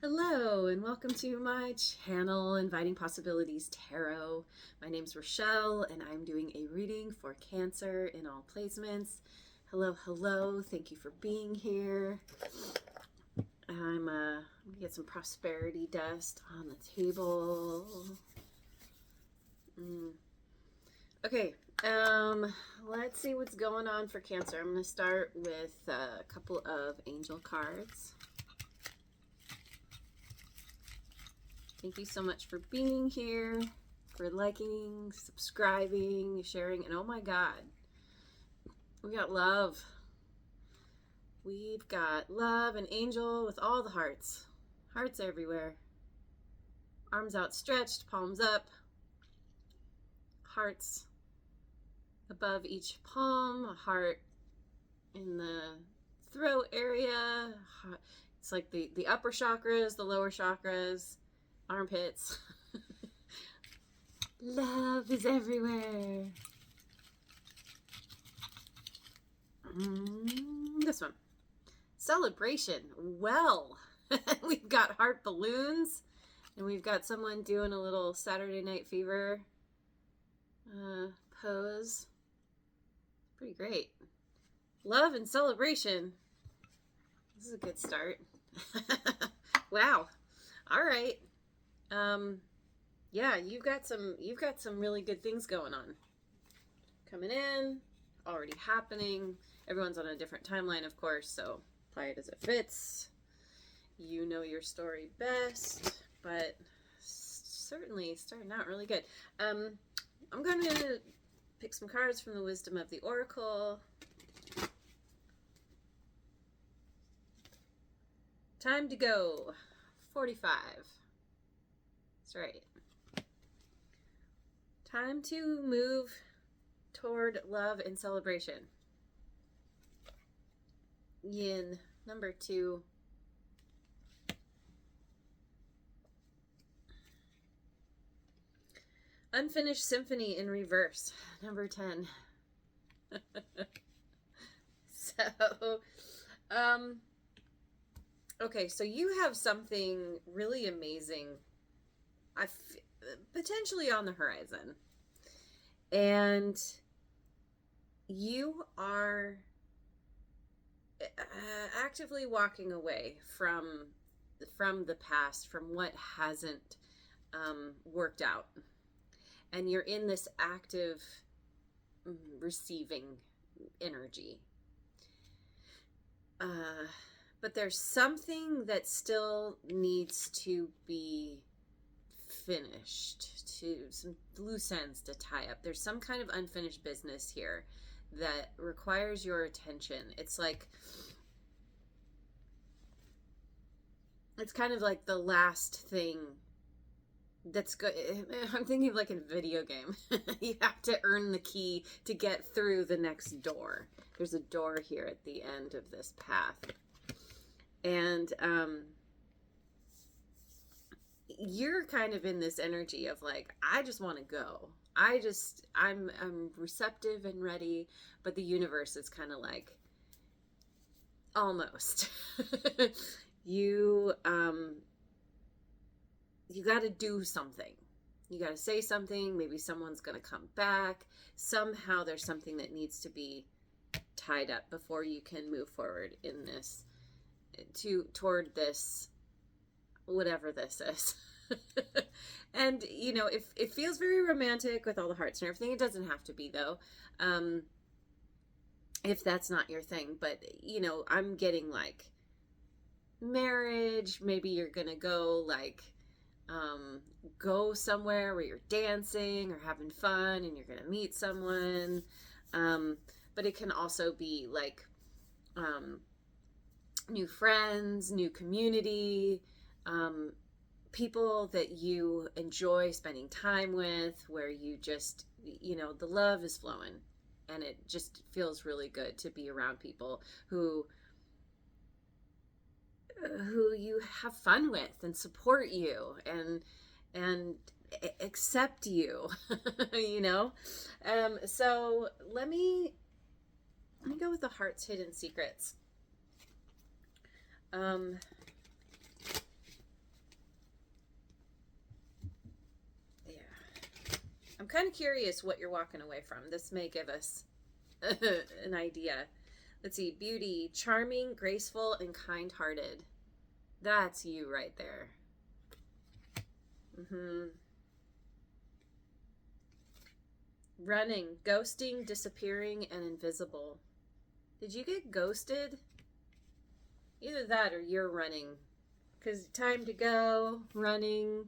Hello and welcome to my channel, Inviting Possibilities Tarot. My name's Rochelle and I'm doing a reading for Cancer in all placements. Hello, hello. Thank you for being here. I'm gonna get some prosperity dust on the table. Okay, let's see what's going on for Cancer. I'm gonna start with a couple of angel cards. Thank you so much for being here, for liking, subscribing, sharing, and oh my God, we got love. We've got love and angel with all the hearts. Hearts everywhere. Arms outstretched, palms up. Hearts above each palm, a heart in the throat area. It's like the upper chakras, the lower chakras, armpits. Love is everywhere. This one. Celebration. Well, we've got heart balloons, and we've got someone doing a little Saturday Night Fever pose. Pretty great. Love and celebration. This is a good start. Wow. All right. Yeah, you've got some really good things going on. Coming in, already happening. Everyone's on a different timeline, of course, so apply it as it fits. You know your story best, but certainly starting out really good. I'm going to pick some cards from the Wisdom of the Oracle. Time to go. 45. That's right. Time to move toward love and celebration. Yin, number 2. Unfinished symphony in reverse, number 10. So, okay, so you have something really amazing potentially on the horizon. And you are actively walking away from the past, from what hasn't worked out. And you're in this active receiving energy. But there's something that still needs to be finished, to some loose ends to tie up. There's some kind of unfinished business here that requires your attention. It's like, it's kind of like the last thing that's good. I'm thinking of like a video game. You have to earn the key to get through the next door. There's a door here at the end of this path. And you're kind of in this energy of like, I just want to go. I'm receptive and ready, but the universe is kind of like, almost. You got to do something. You got to say something. Maybe someone's going to come back. Somehow there's something that needs to be tied up before you can move forward in this, toward this, whatever this is. And you know, it feels very romantic with all the hearts and everything. It doesn't have to be, though, if that's not your thing. But you know, I'm getting like marriage. Maybe you're gonna go like go somewhere where you're dancing or having fun and you're gonna meet someone. But it can also be like new friends, new community, people that you enjoy spending time with, where you just, you know, the love is flowing, and it just feels really good to be around people who you have fun with and support you and accept you. You know. So let me go with the Heart's Hidden Secrets. kind of curious what you're walking away from. This may give us an idea. Let's see. Beauty, charming, graceful, and kind-hearted. That's you right there. Running, ghosting, disappearing, and invisible. Did you get ghosted? Either that or you're running. Because time to go, running.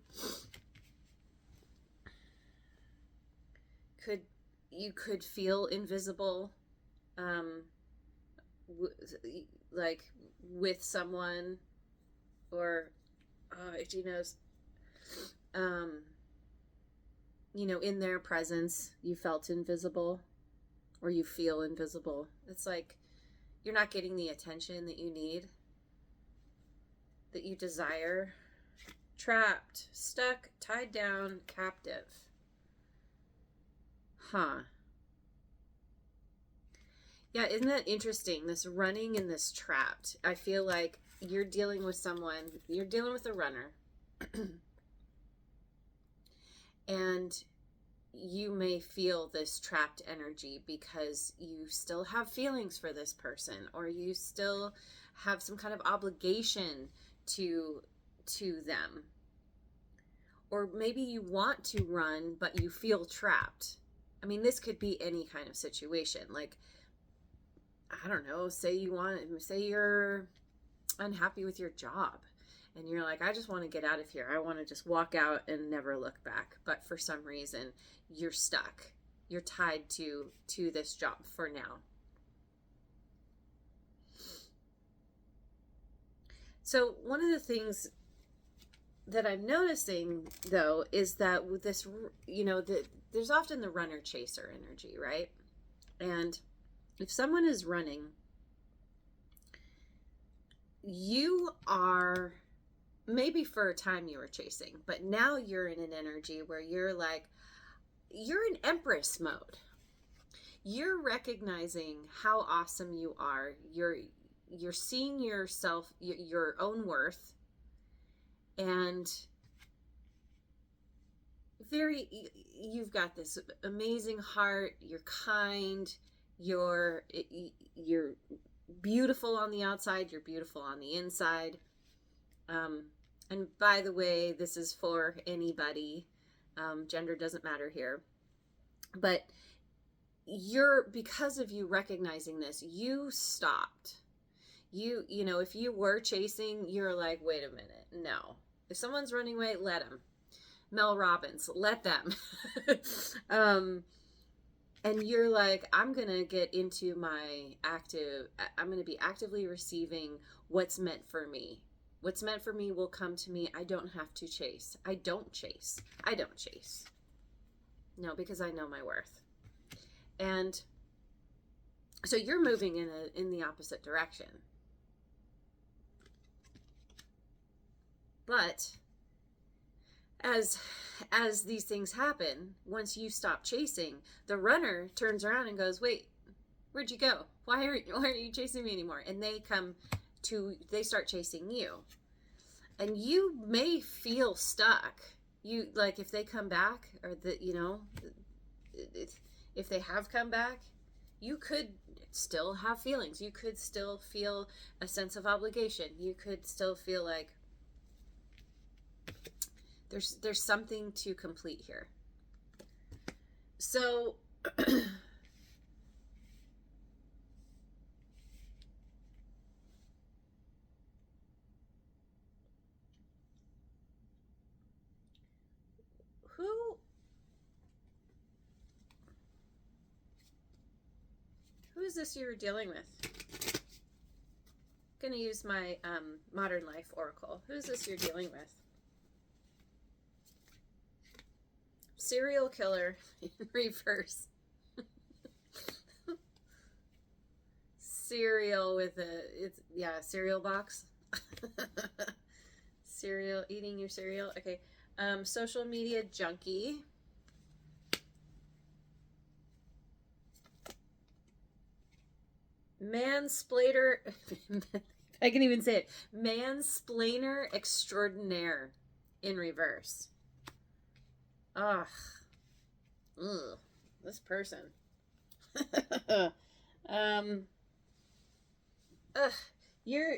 You could feel invisible, like with someone, or in their presence, you felt invisible, or you feel invisible. It's like you're not getting the attention that you need, that you desire. Trapped, stuck, tied down, captive. Huh. Yeah, isn't that interesting? This running and this trapped. I feel like you're dealing with a runner. And you may feel this trapped energy because you still have feelings for this person, or you still have some kind of obligation to them. Or maybe you want to run, but you feel trapped. I mean, this could be any kind of situation. Like, I don't know, say you're unhappy with your job, and you're like, I just want to get out of here. I want to just walk out and never look back. But for some reason, you're stuck. You're tied to this job for now. So one of the things that I'm noticing, though, is that with this, there's often the runner chaser energy, right? And if someone is running, you are, maybe for a time you were chasing, but now you're in an energy where you're in Empress mode. You're recognizing how awesome you are. You're seeing yourself, your own worth, and you've got this amazing heart. You're kind. You're beautiful on the outside. You're beautiful on the inside. And by the way, this is for anybody. Gender doesn't matter here. But because of you recognizing this, you stopped. If you were chasing, you're like, wait a minute, no. If someone's running away, let them. Mel Robbins, let them. And you're like, I'm going to get into I'm going to be actively receiving what's meant for me. What's meant for me will come to me. I don't have to chase. I don't chase. No, because I know my worth. And so you're moving in the opposite direction. But as these things happen, once you stop chasing, the runner turns around and goes, wait, where'd you go? Why aren't you chasing me anymore? And they start chasing you. And you may feel stuck. If they come back, or if they have come back, you could still have feelings. You could still feel a sense of obligation. You could still feel like there's something to complete here. So who is this you're dealing with? I'm gonna use my Modern Life Oracle. Who's this you're dealing with? Serial killer in reverse. Cereal with cereal box. Cereal, eating your cereal. Okay. Social media junkie. Mansplainer. I can even say it. Mansplainer extraordinaire in reverse. Ugh. Ugh, this person. Ugh, you're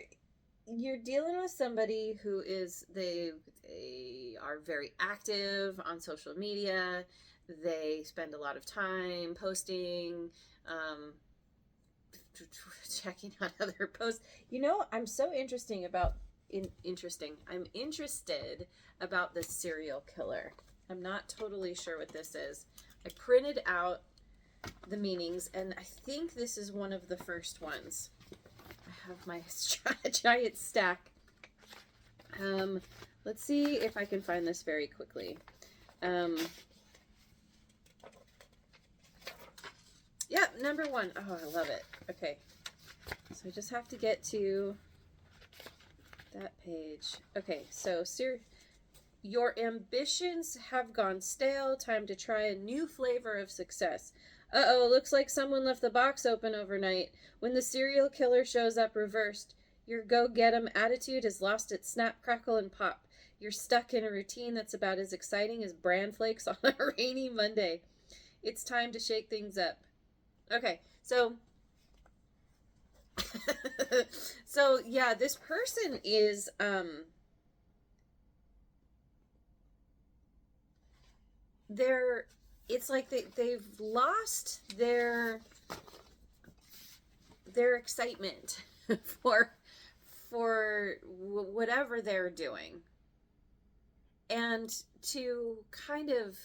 you're dealing with somebody who is they are very active on social media. They spend a lot of time posting, um, checking out other posts. You know, I'm so interesting about interesting. I'm interested about this serial killer. I'm not totally sure what this is. I printed out the meanings, and I think this is one of the first ones. I have my giant stack. Let's see if I can find this very quickly. Yeah, number one. Oh, I love it. Okay. So I just have to get to that page. Okay, so your ambitions have gone stale. Time to try a new flavor of success. Uh-oh, looks like someone left the box open overnight. When the serial killer shows up reversed, your go-get-em attitude has lost its snap, crackle, and pop. You're stuck in a routine that's about as exciting as bran flakes on a rainy Monday. It's time to shake things up. Okay, so so yeah, this person is they're it's like they've lost their excitement for whatever they're doing, and to kind of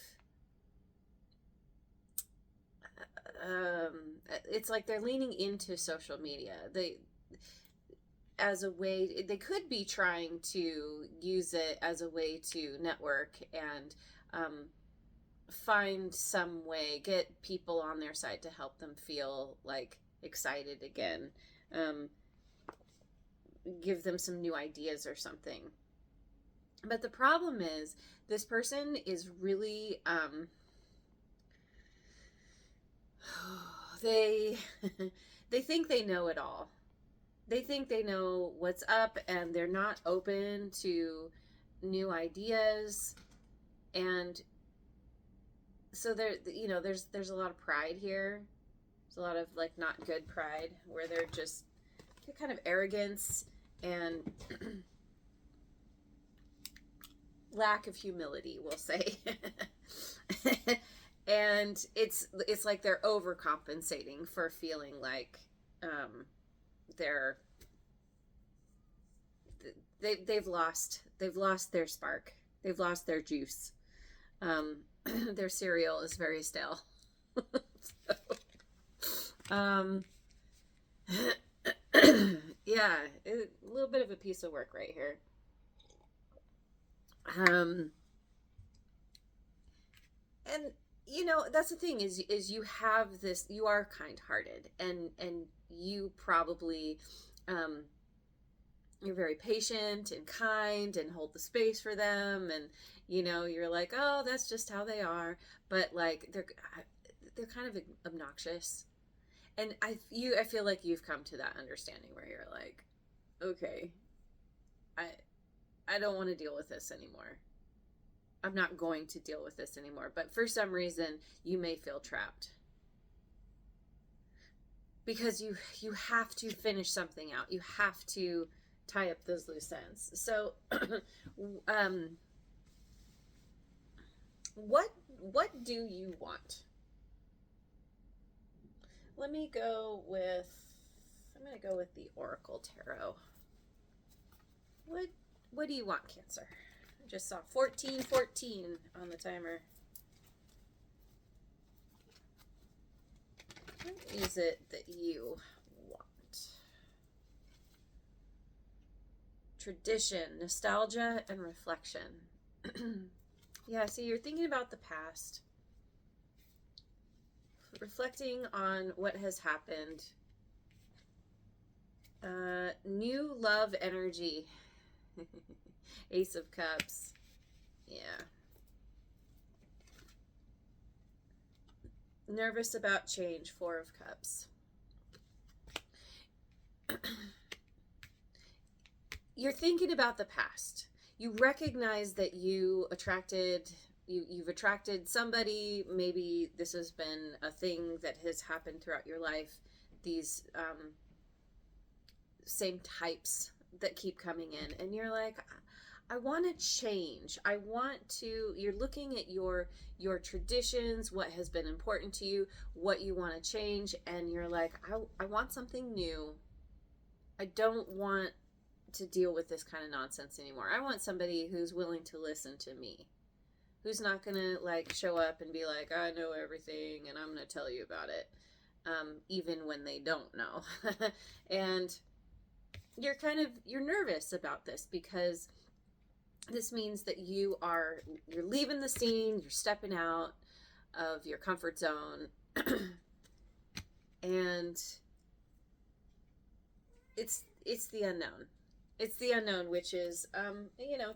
it's like they're leaning into social media. As a way, they could be trying to use it as a way to network and find some way, get people on their side to help them feel like excited again, give them some new ideas or something. But the problem is, this person is really they they think they know it all. They think they know what's up, and they're not open to new ideas. And so there's a lot of pride here. There's a lot of like not good pride, where they're kind of arrogance and lack of humility, we'll say. And it's like they're overcompensating for feeling like they're they've lost their spark. They've lost their juice. Their cereal is very stale. So, yeah, a little bit of a piece of work right here. And that's the thing, is you have this, you are kind-hearted, and you probably you're very patient and kind and hold the space for them, and you're like, oh, that's just how they are. But like they're kind of obnoxious, and I feel like you've come to that understanding where you're like, okay, I don't want to deal with this anymore. I'm not going to deal with this anymore. But for some reason, you may feel trapped, because you have to finish something out. You have to tie up those loose ends. So, what do you want? I'm going to go with the Oracle Tarot. What do you want, Cancer? I just saw 1414 on the timer. What is it that you want? Tradition, nostalgia, and reflection. Yeah, so you're thinking about the past, reflecting on what has happened. New love energy. Ace of Cups. Yeah. Nervous about change. Four of Cups. You're thinking about the past. You recognize that you attracted you've attracted somebody. Maybe this has been a thing that has happened throughout your life. These same types that keep coming in, and you're like, I want to change. I want to. You're looking at your traditions, what has been important to you, what you want to change, and you're like, I want something new. I don't want to deal with this kind of nonsense anymore. I want somebody who's willing to listen to me, who's not gonna like show up and be like, I know everything and I'm gonna tell you about it, even when they don't know. And you're nervous about this because this means that you're leaving the scene, you're stepping out of your comfort zone, and it's the unknown. It's the unknown, which is,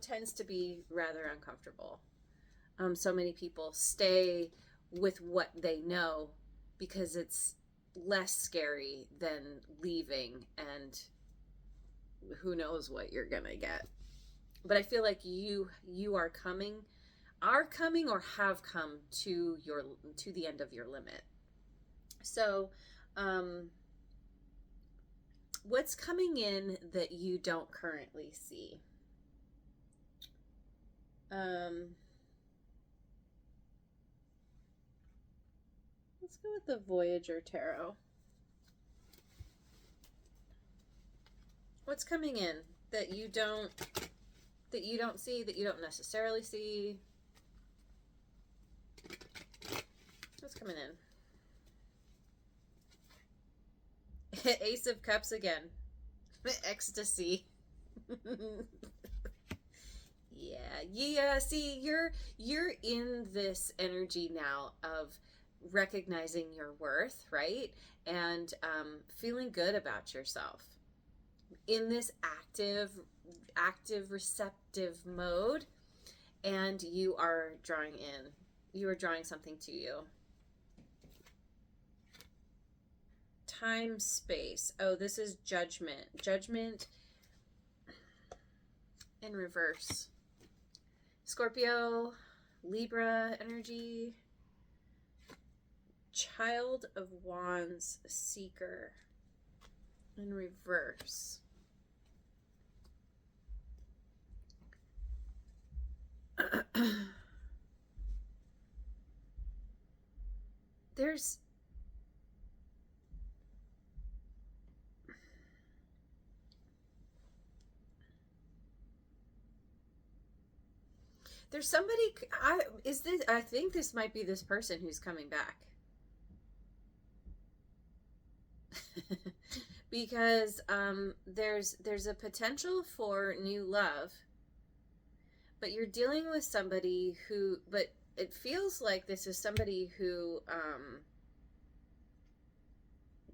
tends to be rather uncomfortable. So many people stay with what they know because it's less scary than leaving, and who knows what you're gonna get. But I feel like you are coming or have come to the end of your limit. So, what's coming in that you don't currently see? Let's go with the Voyager Tarot. What's coming in that you don't see, that you don't necessarily see? What's coming in? Ace of Cups again. Ecstasy. Yeah. See, you're in this energy now of recognizing your worth, right? And feeling good about yourself. In this active, receptive mode, and you are drawing something to you. Time, space. Oh, this is Judgment. Judgment in reverse. Scorpio, Libra energy. Child of Wands, Seeker in reverse. There's somebody. I think this might be this person who's coming back. Because there's a potential for new love, but you're dealing with somebody who, but it feels like this is somebody who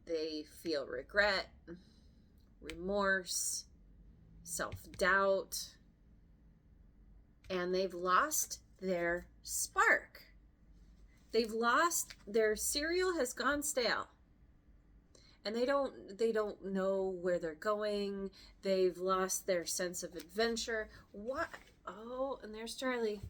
they feel regret, remorse, self-doubt, and they've lost their spark. Their cereal has gone stale. And they don't know where they're going. They've lost their sense of adventure. What? Oh, and there's Charlie.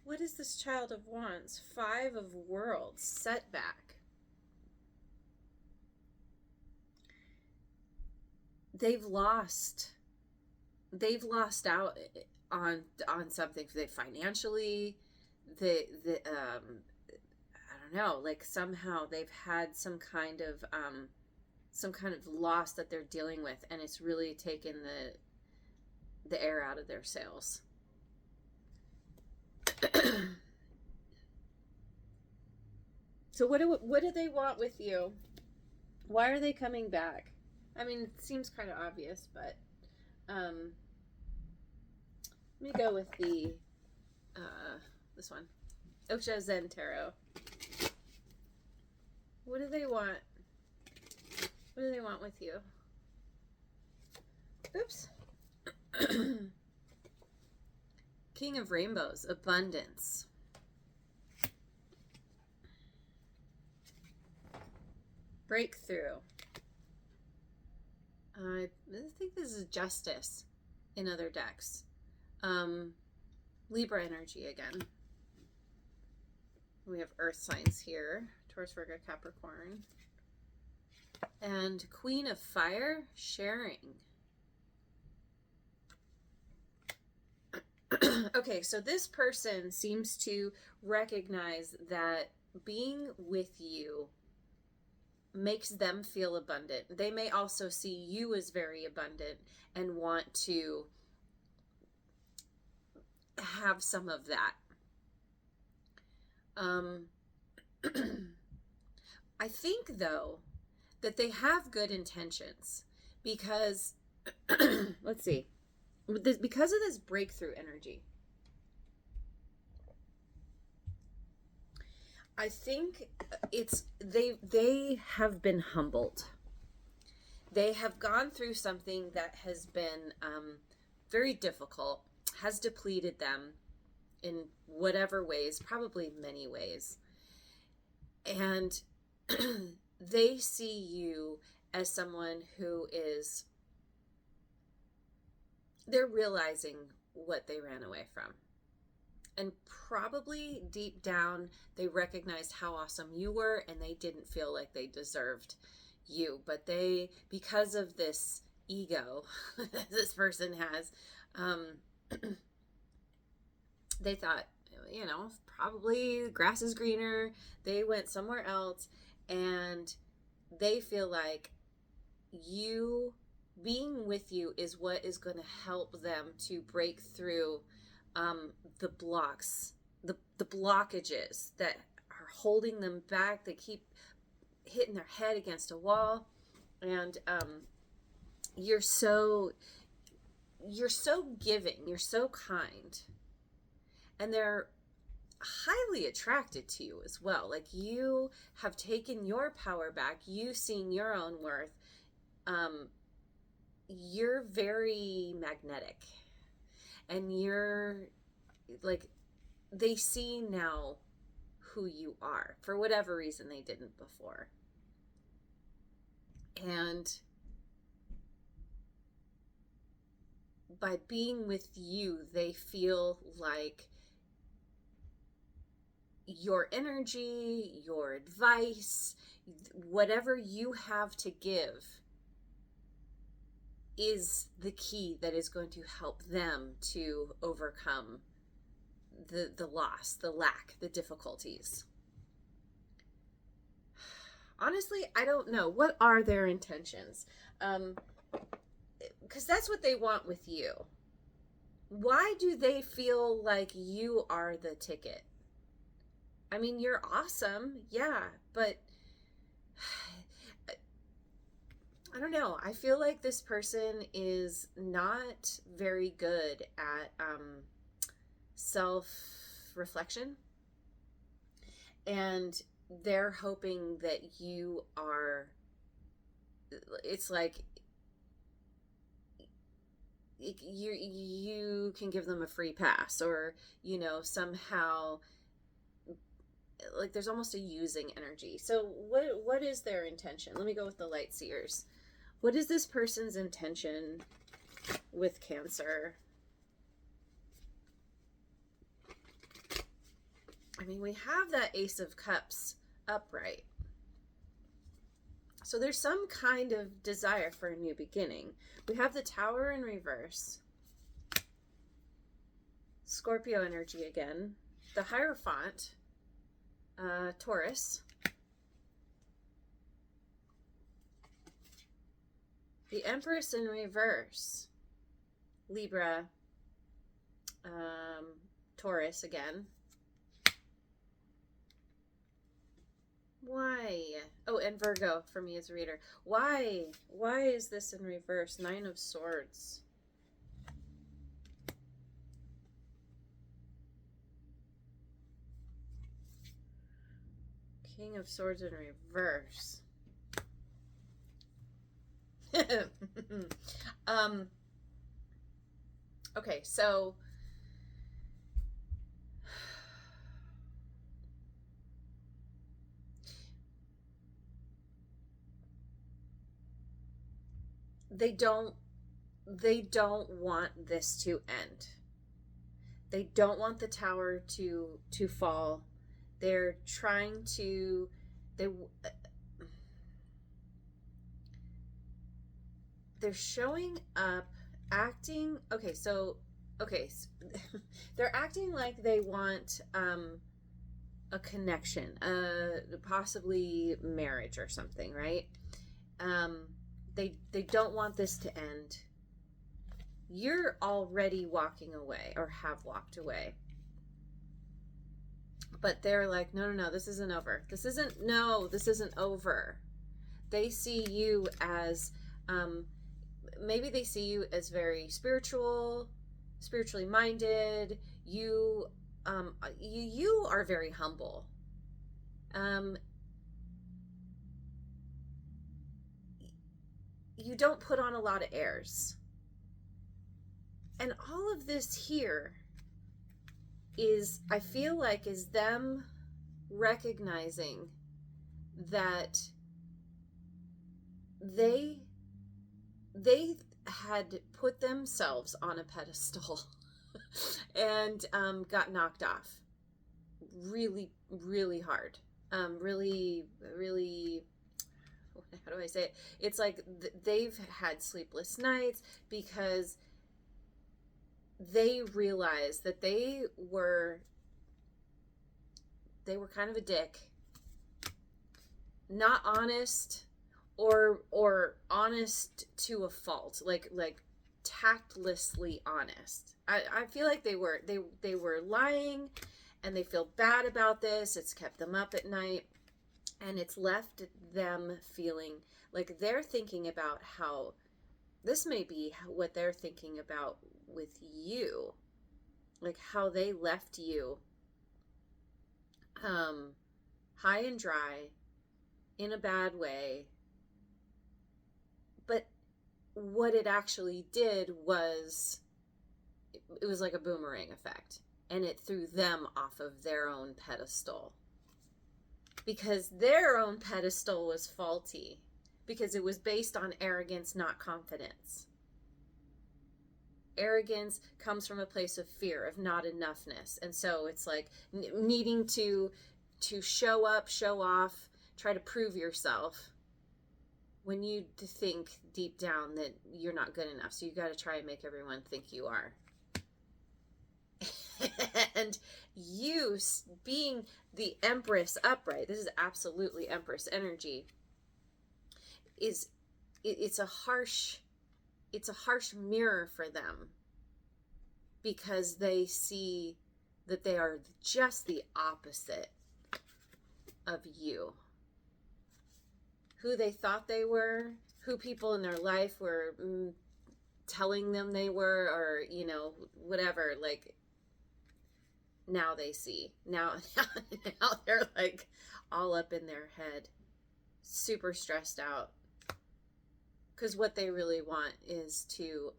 What is this Child of Wands? 5 of Worlds, setback. They've lost out on something. They financially, I don't know, like somehow they've had some kind of loss that they're dealing with, and it's really taken the air out of their sails. So what do they want with you? Why are they coming back? I mean, it seems kind of obvious, but let me go with the this one, Osho Zen Tarot. What do they want? What do they want with you? Oops. King of Rainbows, abundance. Breakthrough. I think this is justice in other decks. Libra energy again. We have earth signs here, Taurus, Virgo, Capricorn. And Queen of Fire, sharing. Okay, so this person seems to recognize that being with you makes them feel abundant. They may also see you as very abundant and want to have some of that. I think, though, that they have good intentions because, let's see, because of this breakthrough energy, I think it's they have been humbled. They have gone through something that has been very difficult, has depleted them in whatever ways, probably many ways. And they see you as someone who is, they're realizing what they ran away from. And probably deep down, they recognized how awesome you were and they didn't feel like they deserved you. But they, because of this ego that this person has, they thought, you know, probably grass is greener. They went somewhere else and they feel like you, being with you is what is going to help them to break through the blocks, the blockages that are holding them back. They keep hitting their head against a wall, and you're so giving, you're so kind, and they're highly attracted to you as well. Like, you have taken your power back, you've seen your own worth. You're very magnetic, and you're like, they see now who you are for whatever reason they didn't before. And by being with you, they feel like your energy, your advice, whatever you have to give is the key that is going to help them to overcome the loss, the lack, the difficulties. Honestly, I don't know. What are their intentions? Because that's what they want with you. Why do they feel like you are the ticket? I mean, you're awesome, yeah, but I don't know. I feel like this person is not very good at self-reflection, and they're hoping that you are, it's like you can give them a free pass, or, you know, somehow, like, there's almost a using energy. So what is their intention? Let me go with the light seers. What is this person's intention with Cancer? I mean, we have that Ace of Cups upright. So there's some kind of desire for a new beginning. We have the Tower in reverse. Scorpio energy again. The Hierophant, Taurus. The Empress in reverse. Libra, Taurus again. Why? Oh, and Virgo for me as a reader. Why? Why is this in reverse? Nine of Swords. King of Swords in reverse. Okay, so they don't want this to end. They don't want the tower to fall. They're trying to they're showing up acting they're acting like they want a connection, possibly marriage or something, right? They don't want this to end. You're already walking away or have walked away. But they're like, no, this isn't over. This isn't over. They see you as, maybe they see you as very spiritually minded. You are very humble. You don't put on a lot of airs. And all of this here is, I feel like, is them recognizing that they had put themselves on a pedestal and got knocked off really, really hard. Really, how do I say it? It's like they've had sleepless nights because they realized that they were kind of a dick, not honest, or honest to a fault, like tactlessly honest. I feel like they were lying, and they feel bad about this. It's kept them up at night, and it's left them feeling like they're thinking about how this may be what they're thinking about with you, like how they left you high and dry in a bad way. But what it actually did was, it was like a boomerang effect, and it threw them off of their own pedestal, because their own pedestal was faulty, because it was based on arrogance, not confidence. Arrogance comes from a place of fear, of not enoughness. And so it's like needing to show up, show off, try to prove yourself, when you think deep down that you're not good enough. So you got to try and make everyone think you are. And you being the Empress upright, this is absolutely Empress energy, it's a harsh mirror for them, because they see that they are just the opposite of you. Who they thought they were, who people in their life were telling them they were, or, whatever, like, now they see. Now they're like all up in their head, super stressed out. Because what they really want is to,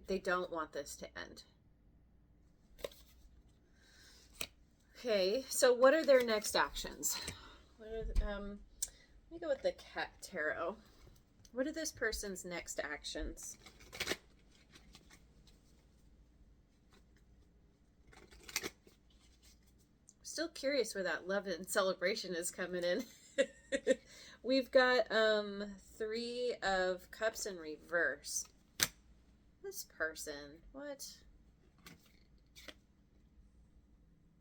they don't want this to end. Okay, so what are their next actions? Let me go with the Cat Tarot. What are this person's next actions? Still curious where that love and celebration is coming in. We've got 3 of Cups in reverse. This person, what?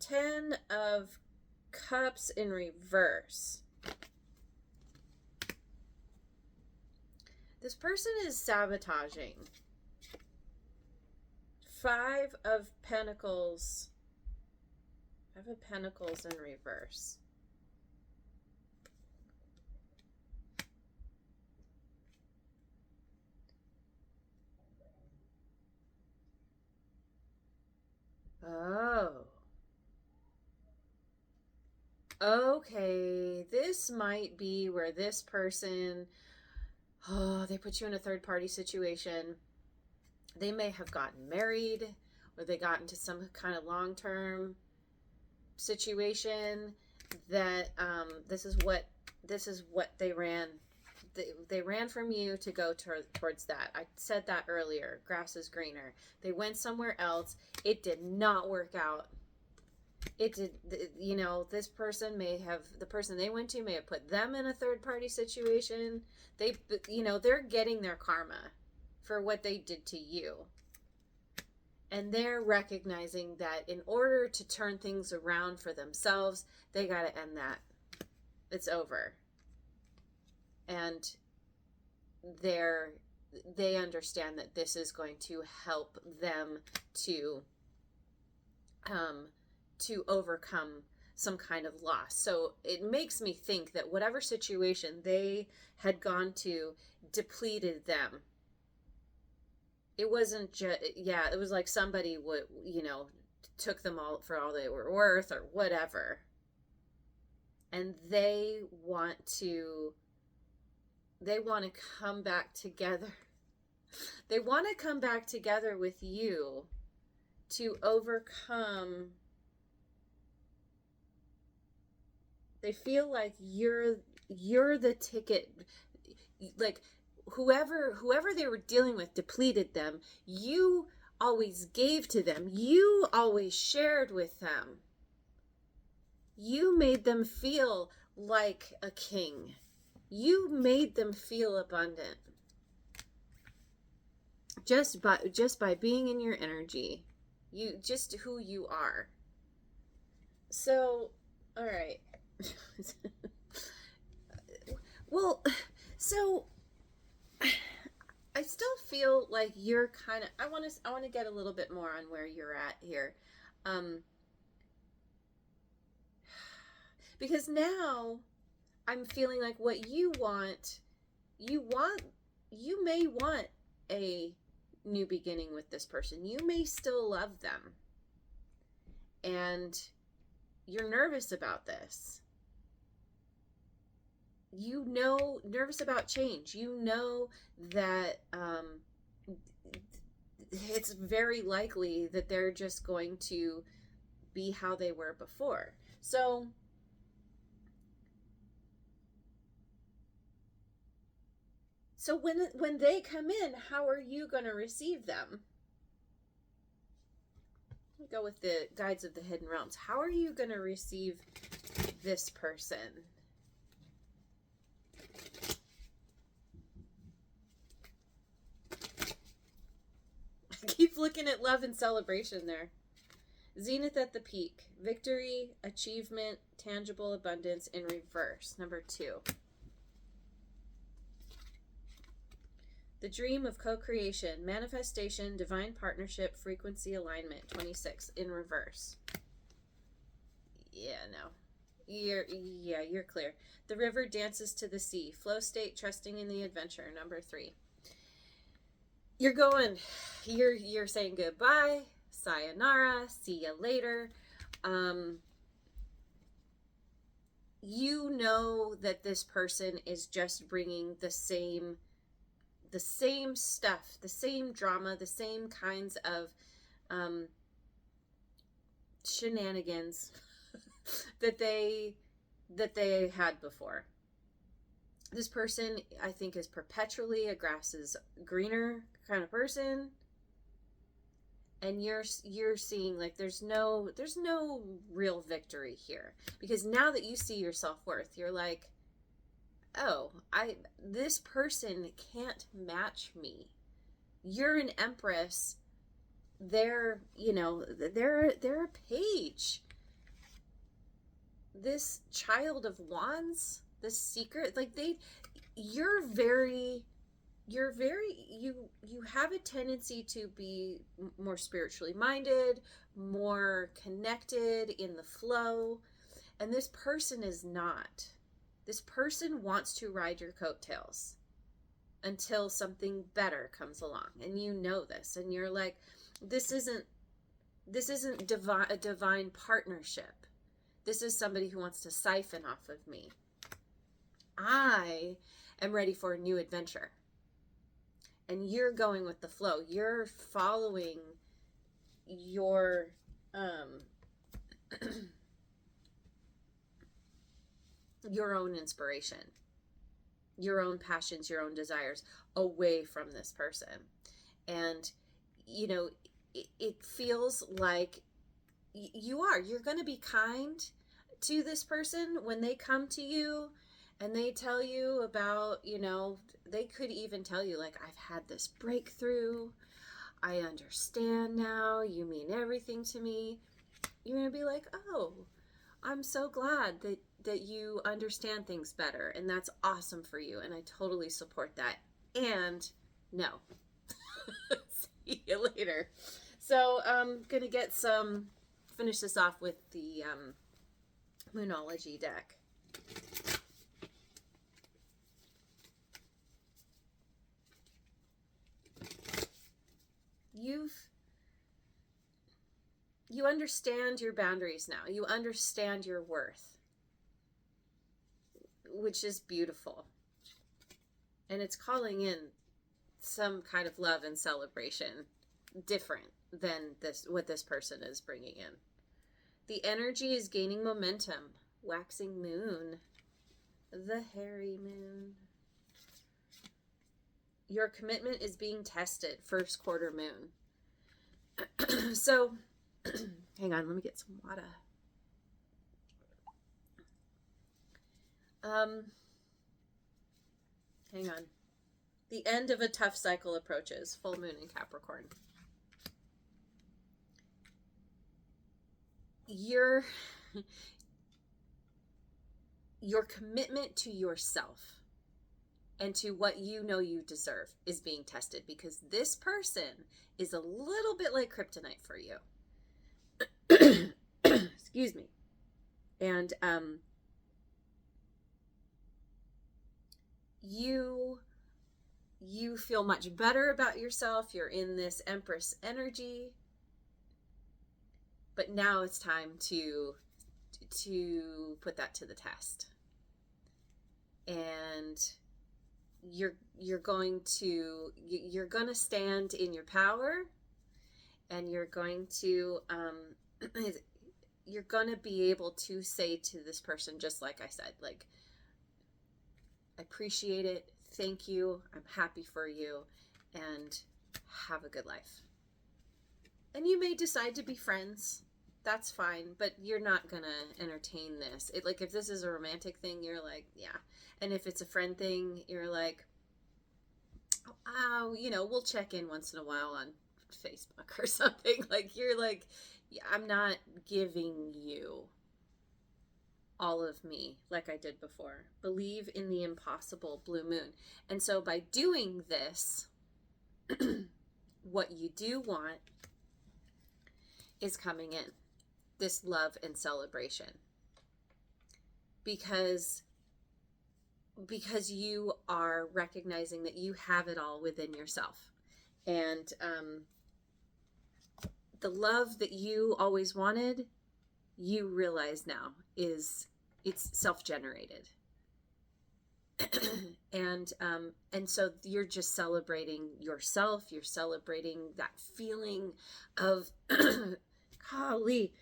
10 of Cups in reverse. This person is sabotaging. 5 of Pentacles. 5 of Pentacles in reverse. Oh. Okay, this might be where this person, they put you in a third-party situation. They may have gotten married, or they got into some kind of long-term situation that this is what they ran they ran from you to go towards that. I said that earlier. Grass is greener. They went somewhere else. It did not work out. It did, this person the person they went to may have put them in a third party situation. They're getting their karma for what they did to you. And they're recognizing that in order to turn things around for themselves, they got to end that. It's over. And they understand that this is going to help them to overcome some kind of loss. So it makes me think that whatever situation they had gone to depleted them. It wasn't just, it was like somebody would, took them all for all they were worth or whatever. And they want to come back together. They want to come back together with you to overcome. They feel like you're the ticket, like whoever they were dealing with depleted them. You always gave to them. You always shared with them. You made them feel like a king. You made them feel abundant. Just by being in your energy. Just who you are. So, all right. Well, so I still feel like you're kind of, I want to get a little bit more on where you're at here. Because now I'm feeling like what you may want a new beginning with this person. You may still love them. And you're nervous about this. Nervous about change. You know that it's very likely that they're just going to be how they were before. So when they come in, how are you going to receive them? We'll go with the guides of the hidden realms. How are you going to receive this person? I keep looking at love and celebration there. Zenith at the peak. Victory, achievement, tangible abundance in reverse. Number 2. The dream of co-creation, manifestation, divine partnership, frequency alignment. 26 in reverse. Yeah, no. You're clear. The river dances to the sea. Flow state, trusting in the adventure. Number 3. You're saying goodbye, sayonara, see ya later. You know that this person is just bringing the same stuff, the same drama, the same kinds of shenanigans that they had before. This person, I think, is perpetually a grass is greener kind of person. And you're seeing like there's no real victory here. Because now that you see your self-worth, you're like, oh, this person can't match me. You're an empress. They're a page. This child of wands, this secret, like you have a tendency to be more spiritually minded, more connected in the flow, and this person is not. This person wants to ride your coattails until something better comes along, and you know this, and you're like, this isn't a divine partnership. This is somebody who wants to siphon off of me. I am ready for a new adventure. And you're going with the flow. You're following your your own inspiration. your own passions, your own desires away from this person. And, you know, it feels like you're going to be kind to this person when they come to you and they tell you about, you know, they could even tell you, like, I've had this breakthrough. I understand now. You mean everything to me. You're going to be like, oh, I'm so glad that you understand things better. And that's awesome for you. And I totally support that. And no. See you later. So I'm going to finish this off with the Moonology deck. You understand your boundaries now. You understand your worth, which is beautiful. And it's calling in some kind of love and celebration different than what this person is bringing in. The energy is gaining momentum. Waxing moon. The hairy moon. Your commitment is being tested. First quarter moon. So, hang on, let me get some water. Hang on. The end of a tough cycle approaches. Full moon in Capricorn. Your commitment to yourself and to what you know you deserve is being tested, because this person is a little bit like kryptonite for you. Excuse me. And you feel much better about yourself. You're in this Empress energy. But now it's time to put that to the test. And you're going to stand in your power, and you're going to be able to say to this person, just like I said, like, I appreciate it, thank you, I'm happy for you, and have a good life. And you may decide to be friends. That's fine, but you're not gonna entertain this. Like, if this is a romantic thing, you're like, yeah. And if it's a friend thing, you're like, oh, you know, we'll check in once in a while on Facebook or something. Like, you're like, yeah, I'm not giving you all of me like I did before. Believe in the impossible, blue moon. And so by doing this, what you do want is coming in. This love and celebration, because you are recognizing that you have it all within yourself, and the love that you always wanted, you realize now it's self-generated. And so you're just celebrating yourself. You're celebrating that feeling of golly.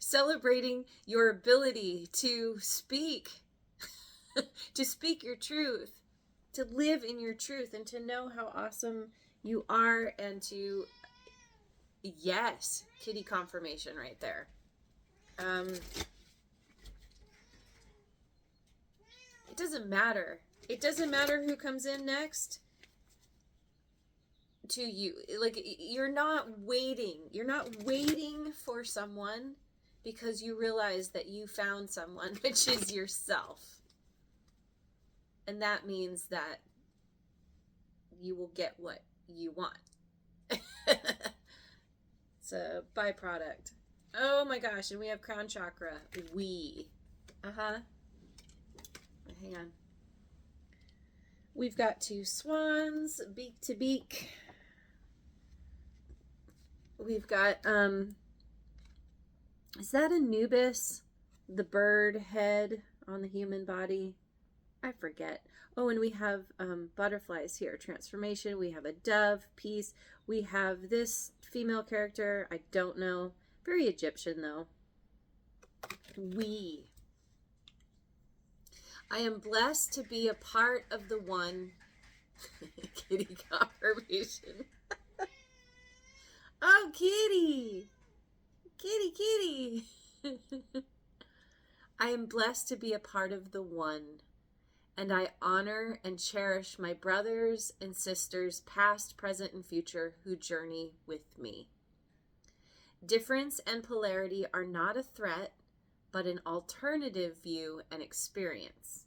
Celebrating your ability to speak to speak your truth, to live in your truth, and to know how awesome you are, and to, yes, kitty confirmation right there. It doesn't matter. It doesn't matter who comes in next to you. Like, you're not waiting for someone, because you realize that you found someone, which is yourself. And that means that you will get what you want. It's a byproduct. Oh my gosh, and we have crown chakra. Hang on. We've got two swans, beak to beak. We've got, is that Anubis? The bird head on the human body? I forget. Oh, and we have butterflies here. Transformation. We have a dove, peace. We have this female character. I don't know. Very Egyptian, though. We. I am blessed to be a part of the one. Kitty confirmation. Oh, kitty. Kitty. I am blessed to be a part of the one, and I honor and cherish my brothers and sisters, past, present, and future, who journey with me. Difference and polarity are not a threat, but an alternative view and experience.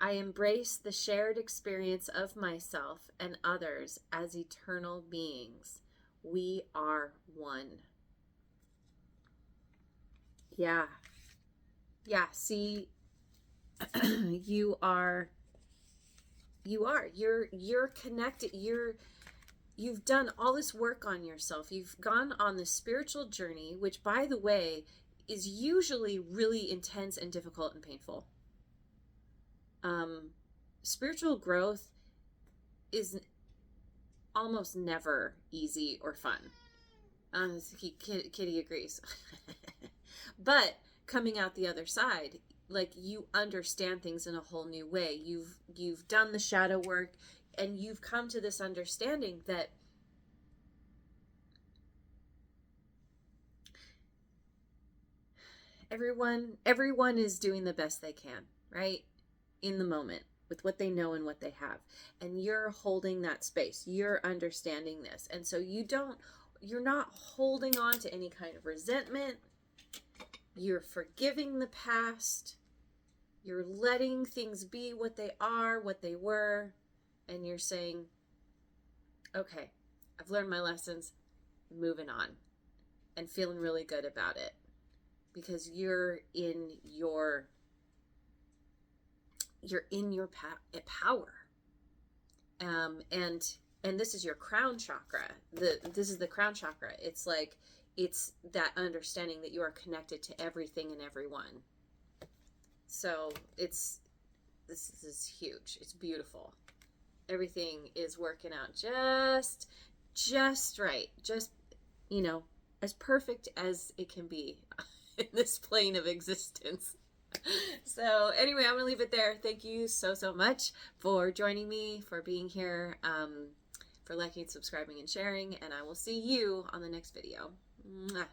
I embrace the shared experience of myself and others as eternal beings. We are one. Yeah. Yeah, see, you're connected. You've done all this work on yourself. You've gone on this spiritual journey, which, by the way, is usually really intense and difficult and painful. Spiritual growth is almost never easy or fun. Kitty agrees. But coming out the other side, like, you understand things in a whole new way. You've done the shadow work, and you've come to this understanding that everyone is doing the best they can, right? In the moment, with what they know and what they have. And you're holding that space. You're understanding this. And so you're not holding on to any kind of resentment. You're forgiving the past. You're letting things be what they are, what they were. And you're saying, okay, I've learned my lessons, moving on, and feeling really good about it, because you're in your power. And this is your crown chakra. This is the crown chakra. It's like, it's that understanding that you are connected to everything and everyone. So this is huge. It's beautiful. Everything is working out just right. Just, as perfect as it can be in this plane of existence. So anyway, I'm going to leave it there. Thank you so much for joining me, for being here, for liking, subscribing, and sharing. And I will see you on the next video. Mwah.